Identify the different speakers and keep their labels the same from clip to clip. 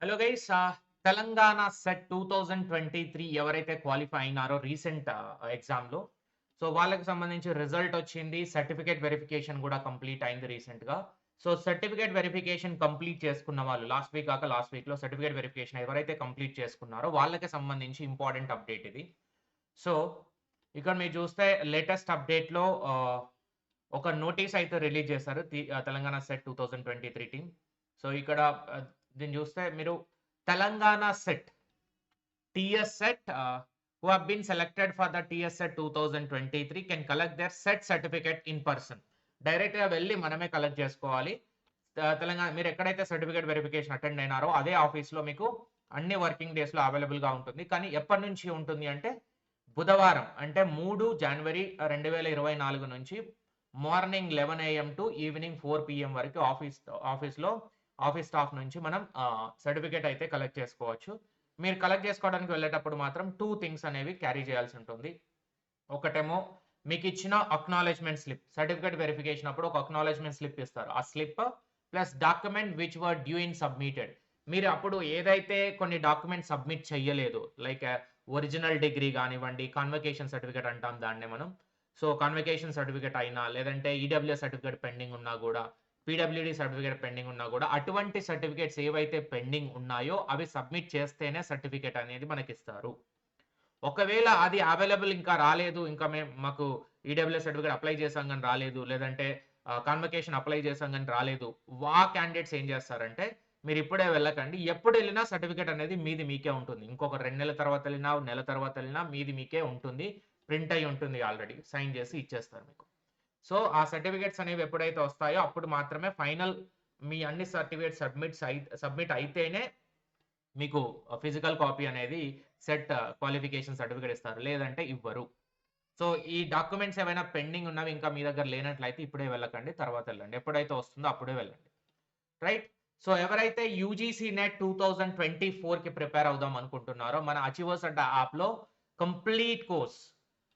Speaker 1: Hello guys Telangana set 2023 ఎవరైతే qualify అయినారో recent ఎగ్జామ్‌లో so వాళ్ళకి సంబంధించి రిజల్ట్ వచ్చింది. సర్టిఫికేట్ వెరిఫికేషన్ కూడా కంప్లీట్ అయింది రీసెంట్‌గా. సో సర్టిఫికేట్ వెరిఫికేషన్ కంప్లీట్ చేసుకున్న వాళ్ళు లాస్ట్ వీక్ కాక లాస్ట్ వీక్‌లో సర్టిఫికేట్ వెరిఫికేషన్ ఎవరైతే కంప్లీట్ చేసుకున్నారో వాళ్ళకి సంబంధించి ఇంపార్టెంట్ అప్డేట్ ఇది. సో ఇక్కడ మీరు చూస్తే లేటెస్ట్ అప్డేట్‌లో ఒక నోటీస్ అయితే రిలీజ్ చేశారు. Telangana set 2023 team. సో ఇక్కడ దీన్ని చూస్తే మీరు Telangana set TS set who have been selected for the TS set 2023 can collect their set certificate in person. డైరెక్ట్‌గా వెళ్లి మనమే కలెక్ట్ చేసుకోవాలి. తెలంగాణ మీరు ఎక్కడైతే సర్టిఫికేట్ వెరిఫికేషన్ అటెండ్ అయినారో అదే ఆఫీస్‌లో మీకు అన్ని వర్కింగ్ డేస్‌లో అవైలబుల్‌గా ఉంటుంది. కానీ ఎప్పటి నుంచి ఉంటుంది అంటే బుధవారం అంటే 3 జనవరి 2024 నుంచి morning 11 AM to evening 4 PM వరకు ఆఫీస్‌లో ఆఫీస్ స్టాఫ్ నుంచి మనం సర్టిఫికేట్ అయితే కలెక్ట్ చేసుకోవచ్చు. మీరు కలెక్ట్ చేసుకోవడానికి వెళ్ళేటప్పుడు మాత్రం 2 థింగ్స్ అనేవి క్యారీ చేయాల్సి ఉంటుంది. ఒకటేమో మీకిచ్చిన అక్నాలెడ్జ్‌మెంట్ స్లిప్. సర్టిఫికేట్ వెరిఫికేషన్ అప్పుడు ఒక అక్నాలెడ్జ్‌మెంట్ స్లిప్ ఇస్తారు. ఆ slip plus document which were due in submitted. మీరు అప్పుడు ఏదైతే కొన్ని డాక్యుమెంట్స్ సబ్మిట్ చెయ్యలేదు లైక్ ఒరిజినల్ డిగ్రీ గానివ్వండి, కాన్వకేషన్ సర్టిఫికేట్ అంటాం దాన్నే మనం. సో, కాన్వకేషన్ సర్టిఫికేట్ అయినా, లేదంటే ఈడబ్ల్యూఎస్ సర్టిఫికేట్ పెండింగ్ ఉన్నా గూడా, పీడబ్ల్యూడీ సర్టిఫికేట్ పెండింగ్ ఉన్నా గూడా, అటువంటి సర్టిఫికేట్స్ ఏవైతే పెండింగ్ ఉన్నాయో అవి సబ్మిట్ చేస్తేనే సర్టిఫికేట్ అనేది మనకిస్తారు. ఒకవేళ అది అవైలబుల్ ఇంకా రాలేదు, ఇంకా మాకు ఈడబ్ల్యూఎస్ సర్టిఫికేట్ అప్లై చేసాం గాని రాలేదు, లేదంటే కాన్వకేషన్ అప్లై చేసాం గాని రాలేదు. క్యాండిడేట్స్ ఏం చేస్తారంటే, మీరిప్పుడే వెళ్ళకండి. ఎప్పుడెళ్ళినా సర్టిఫికేట్ అనేది మీది మీకే ఉంటుంది. ఇంకొక 2 నెలల తర్వాత ఎళ్ళినా, నెల తర్వాత ఎళ్ళినా మీది మీకే ఉంటుంది. ప్రింట్ అయ్యి ఉంటుంది ఆల్రెడీ. సైన్ చేసి ఇచ్చేస్తారు మీకు. సో, ఆ సర్టిఫికేట్స్ అనేవి ఎప్పుడైతే వస్తాయో అప్పుడు మాత్రమే ఫైనల్ మీ అన్ని సర్టిఫికేట్స్ సబ్మిట్ అయితేనే మీకు ఫిజికల్ కాపీ అనేది సెట్ క్వాలిఫికేషన్ సర్టిఫికేట్ ఇస్తారు. లేదంటే ఇవ్వరు. సో, ఈ డాక్యుమెంట్స్ ఏవైనా పెండింగ్ ఉన్నవి ఇంకా మీ దగ్గర లేనట్లయితే ఇప్పుడే వెళ్ళకండి. తర్వాత ఎళ్ళండి. ఎప్పుడైతే వస్తుందో అప్పుడే వెళ్ళండి. రైట్? సో, ఎవరైతే యూజీసీ నెట్ 2024కి ప్రిపేర్ అవుదాం అనుకుంటున్నారో మన అచీవర్స్ అడ్డా యాప్‌లో కంప్లీట్ కోర్స్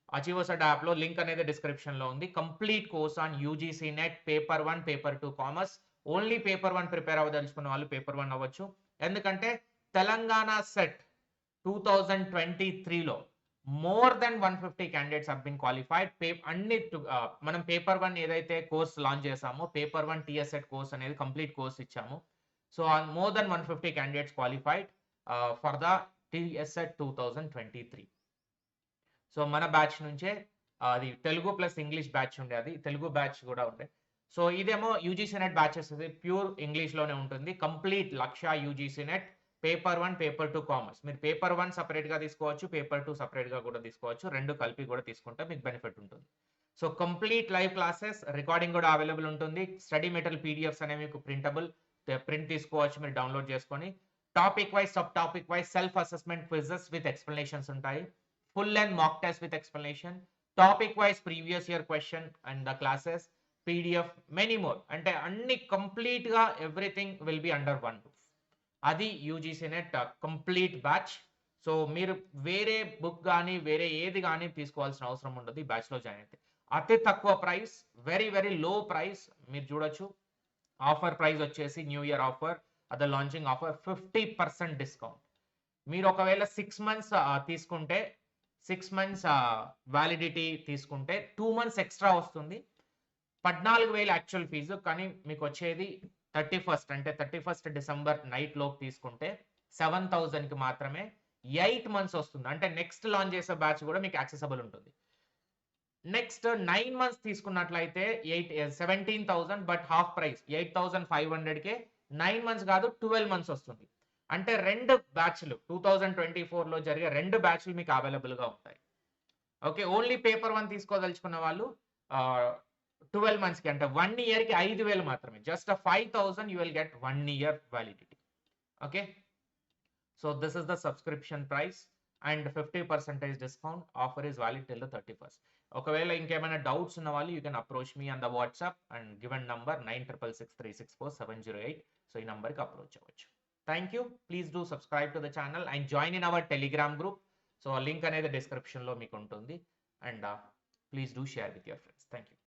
Speaker 1: అచీవర్స్ అడ్డా యాప్‌లో లింక్ అనేది డిస్క్రిప్షన్‌లో ఉంది. Complete course on UGC NET paper 1, paper 2 commerce. Only paper 1 prepare అవ్వదలుచుకున్న వాళ్ళు పేపర్ 1 అవ్వచ్చు. ఎందుకంటే తెలంగాణ సెట్ 2023లో more than 150 candidates have been qualified. మనం పేపర్ 1 ఏదైతే కోర్స్ లాంచ్ చేసామో పేపర్ 1 టీఎస్ సెట్ కోర్స్ అనేది కంప్లీట్ కోర్స్ ఇచ్చాము. So, more than 150 candidates qualified for the TS SET 2023. So, మన బ్యాచ్ నుంచే అది తెలుగు ప్లస్ ఇంగ్లీష్ బ్యాచ్ ఉండే అది. తెలుగు బ్యాచ్ కూడా ఉండే. సో, ఇదేమో యూజీసీ నెట్ బ్యాచెస్ ఇది ప్యూర్ ఇంగ్లీష్‌లోనే ఉంటుంది. Complete lakh UGC NET paper 1, paper 2 commerce. మీరు పేపర్ 1 సెపరేట్‌గా తీసుకోవచ్చు. పేపర్ 2 సెపరేట్‌గా కూడా తీసుకోవచ్చు. 2 కలిపి కూడా తీసుకుంటే మీకు బెనిఫిట్ ఉంటుంది. So, complete live classes recording కూడా అవైలబుల్ ఉంటుంది. స్టడీ మెటీరియల్ పీడీఎఫ్స్ అనేవి మీకు ప్రింట్ తీసుకోవచ్చు మీరు డౌన్‌లోడ్ చేసుకొని. Topic wise, sub topic wise self assessment quizzes with explanations ఉంటాయి. Full and mock test with explanation. Topic wise previous year question and the classes, PDF many more. అంటే అన్ని కంప్లీట్‌గా everything will be under one roof. అది UGC NET complete batch. So, మీరు వేరే book గాని, వేరే ఏది గాని తీసుకోవాల్సిన అవసరం ఉండదు ఈ బ్యాచ్‌లో జాయిన్ అయితే. అతి తక్కువ price, very very low price మీరు చూడొచ్చు. ఆఫర్ ప్రైస్ వచ్చేసి న్యూ ఇయర్ ఆఫర్, అదే లాంచింగ్ ఆఫర్ 50% డిస్కౌంట్. మీరు ఒకవేళ 6 మంత్స్ తీసుకుంటే 6 మంత్స్ వాలిడిటీ తీసుకుంటే 2 మంత్స్ ఎక్స్‌ట్రా వస్తుంది. 14,000 యాక్చువల్ ఫీజు. కానీ మీకొచ్చేది 31 అంటే 31 డిసెంబర్ నైట్ లోపు తీసుకుంటే 7,000కి మాత్రమే 8 మంత్స్ వస్తుంది. అంటే నెక్స్ట్ లాంచ్ చేసే బ్యాచ్ కూడా మీకు యాక్సెసిబుల్ ఉంటుంది. నెక్స్ట్ 9 మంత్స్ తీసుకున్నట్లయితే 17,000 బట్ హాఫ్ ప్రైస్ 8,500కే 9 మంత్స్ కాదు 12 మంత్స్ వస్తుంది. అంటే 2 బ్యాచ్‌లు 2024లో జరిగే 2 బ్యాచ్‌లు మీకు అవైలబుల్‌గా ఉంటాయి. ఓకే. ఓన్లీ పేపర్ 1 తీసుకోదలుచుకున్న వాళ్ళు 12 మంత్స్‌కి అంటే 1 ఇయర్‌కి 5,000 మాత్రమే. Just 5,000 you will get 1 year validity. Okay. So, this is the subscription price and 50% discount. Offer is valid till the 31st. ఒకవేళ ఇంకేమైనా డౌట్స్ ఉన్న వాళ్ళు you can approach me on the WhatsApp and given number 9663644708. So, ఈ నంబర్‌కి approach అవ్వచ్చు. Thank you. Please do subscribe to the channel and join in our Telegram group. So, link అనేది డిస్క్రిప్షన్‌లో మీకు ఉంటుంది. And please do share with your friends. Thank you.